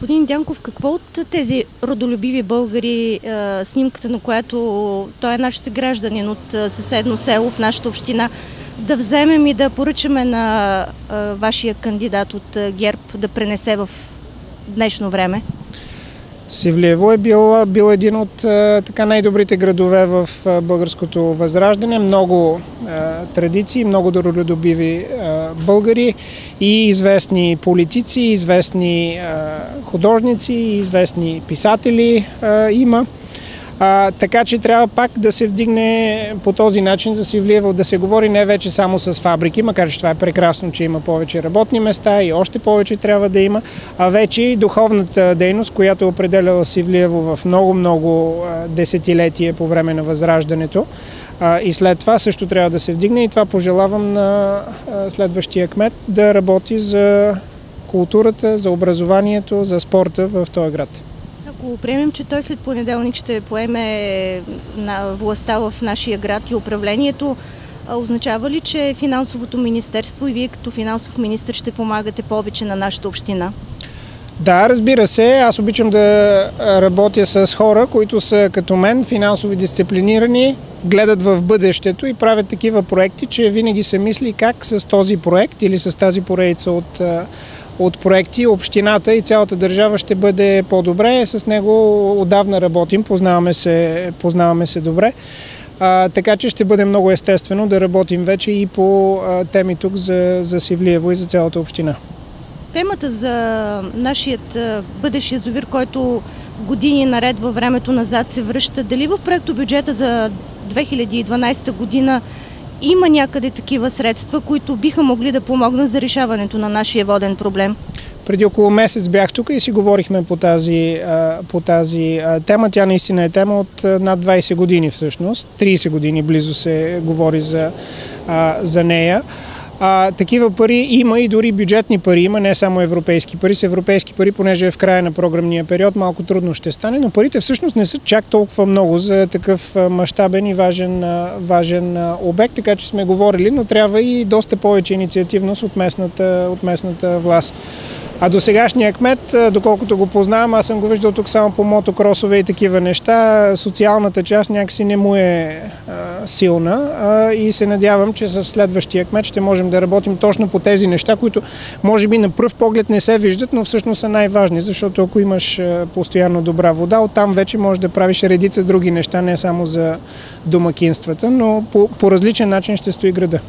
Господин Дянков, какво от тези родолюбиви българи, снимката на която той е наш съгражданин от съседно село в нашата община, да вземем и да поръчаме на вашия кандидат от ГЕРБ да пренесе в днешно време? Севлиево е бил един от така най-добрите градове в българското възраждане. Много традиции, много родолюбиви българи и известни политици, известни художници, известни писатели има. Така че трябва пак да се вдигне по този начин за Севлиево, да се говори не вече само с фабрики, макар че това е прекрасно, че има повече работни места и още повече трябва да има, а вече и духовната дейност, която е определяла Севлиево в много десетилетие по време на Възраждането. И след това също трябва да се вдигне и това пожелавам на следващия кмет да работи за културата, за образованието, за спорта в този град. Ако приемем, че той след понеделник ще поеме на властта в нашия град и управлението, означава ли, че финансовото министерство и вие като финансов министър ще помагате повече на нашата община? Да, разбира се. Аз обичам да работя с хора, които са като мен, финансово дисциплинирани, гледат в бъдещето и правят такива проекти, че винаги се мисли как с този проект или с тази поредица от проекти общината и цялата държава ще бъде по-добре. С него отдавна работим, познаваме се добре. Така че ще бъде много естествено да работим вече и по теми тук за Севлиево и за цялата община. Темата за нашият бъдещ язовир, който години наред във времето назад се връща, дали в проектобюджета за 2012 година има някъде такива средства, които биха могли да помогнат за решаването на нашия воден проблем? Преди около месец бях тук и си говорихме по тази тема. Тя наистина е тема от над 20 години всъщност. 30 години близо се говори за нея. Такива пари има и дори бюджетни пари има, не само европейски пари. С европейски пари, понеже е в края на програмния период, малко трудно ще стане, но парите всъщност не са чак толкова много за такъв мащабен и важен обект, така че сме говорили, но трябва и доста повече инициативност от местната власт. А до сегашния кмет, доколкото го познавам, аз съм го виждал тук само по мотокросове и такива неща. Социалната част някакси не му е силна и се надявам, че с следващия кмет ще можем да работим точно по тези неща, които може би на пръв поглед не се виждат, но всъщност са най-важни, защото ако имаш постоянно добра вода, оттам вече можеш да правиш редица други неща, не само за домакинствата, но по различен начин ще стои града.